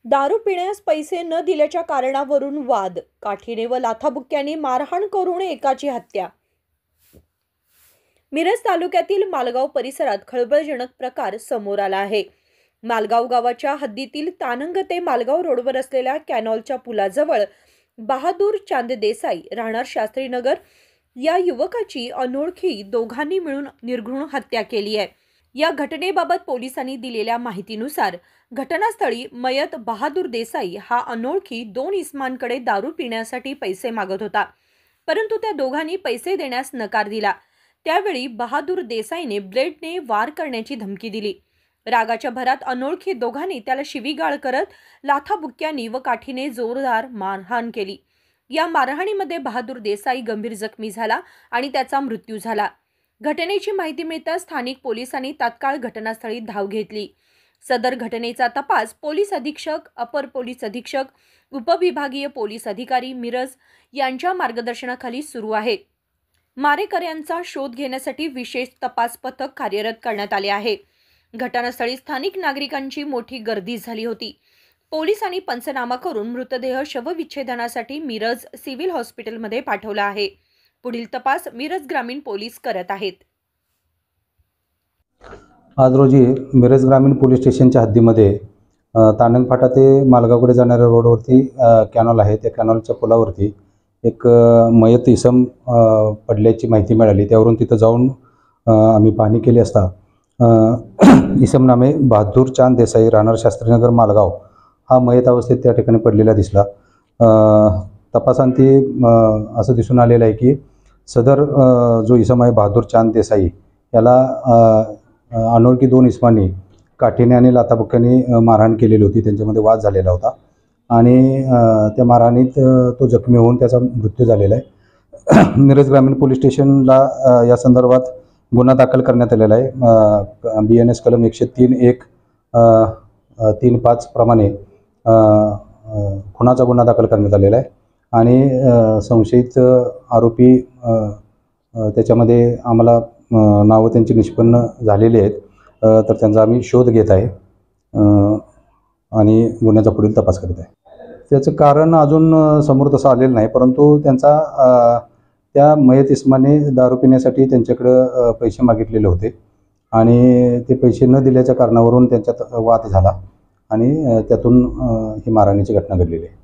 दारू पिण्यास पैसे न दिल्याच्या कारणावरून वाद, काठीने व लाथाबुक्क्यांनी मारहाण करून एकाची हत्या। मिरज तालुक्यातील मालगाव परिसरात खळबळजनक प्रकार समोर आला आहे। मालगाव गावाच्या हद्दीतील तानंग ते मालगाव रोडवर असलेल्या कॅनॉलच्या पुलाजवळ बहादूर चांद देसाई राहणार शास्त्रीनगर या युवकाची अनोळखी दोघांनी मिळून निर्घृण हत्या केली आहे। या घटनेबाबत पोलिसांनी दिलेल्या माहितीनुसार घटनास्थळी मयत बहादूर देसाई हा अनोळखी दोन इसमांकडे दारू पिण्यासाठी पैसे मागत होता, परंतु त्या दोघांनी पैसे देण्यास नकार दिला। त्यावेळी बहादूर देसाईने ब्लेडने वार करण्याची धमकी दिली। रागाच्या भरात अनोळखी दोघांनी त्याला शिवीगाळ करत लाथाबुक्क्यांनी व काठीने जोरदार मारहाण केली। या मारहाणीमध्ये बहादूर देसाई गंभीर जखमी झाला आणि त्याचा मृत्यू झाला। घटनेची माहिती मिळताच स्थानिक पोलिसांनी तात्काळ घटनास्थळी धाव घेतली। सदर घटनेचा तपास पोलीस अधीक्षक, अपर पोलीस अधीक्षक, उपविभागीय पोलीस अधिकारी मिरज यांच्या मार्गदर्शनाखाली सुरू आहे। मारेकऱ्यांचा शोध घेण्यासाठी विशेष तपास पथक कार्यरत करण्यात आले आहे। घटनास्थळी स्थानिक नागरिकांची मोठी गर्दी झाली होती। पोलिसांनी पंचनामा करून मृतदेह शवविच्छेदनासाठी मिरज सिव्हिल हॉस्पिटलमध्ये पाठवला आहे। पुढील तपास मिरज ग्रामीण पोलीस करत आहेत। आज रोजी मिरज ग्रामीण पोलीस स्टेशनच्या हद्दीमध्ये तानंग फाटा ते मालगावकडे जाणाऱ्या रोडवरती कॅनॉल आहे। त्या कॅनॉलच्या पुलावरती एक मयत इसम पडल्याची माहिती मिळाली। त्यावरून तिथं जाऊन आम्ही पाहणी केली असता इसम नामे बहादूर चांद देसाई राहणार शास्त्रीनगर मालगाव हा मयत अवस्थेत त्या ठिकाणी पडलेला दिसला। तपासांती असं दिसून आलेलं आहे की सदर जो इसम आहे बहादूर चांद देसाई याला अनोळखी दोन इसमांनी काठीने आणि लाथाबुक्क्यांनी मारहाण केलेली होती। त्यांच्यामध्ये वाद झालेला होता आणि त्या मारहाणीत तो जखमी होऊन त्याचा मृत्यू झालेला आहे। मिरज ग्रामीण पोलीस स्टेशनला या संदर्भात गुन्हा दाखल करण्यात आलेला आहे। BNS कलम 103(1) 3-5 प्रमाणे खुनाचा गुन्हा दाखल करण्यात आलेला आहे आणि संशयित आरोपी त्याच्यामध्ये आम्हाला नावं त्यांची निष्पन्न झालेली आहेत, तर त्यांचा आम्ही शोध घेत आहे आणि गुन्ह्याचा पुढील तपास करीत आहे। त्याचं कारण अजून समोर तसं आलेलं नाही, परंतु त्यांचा त्या मयत इसमाने दारू पिण्यासाठी त्यांच्याकडे पैसे मागितलेले होते आणि ते पैसे न दिल्याच्या कारणावरून त्यांच्यात वाद झाला आणि त्यातून ही मारहाणीची घटना घडलेली आहे।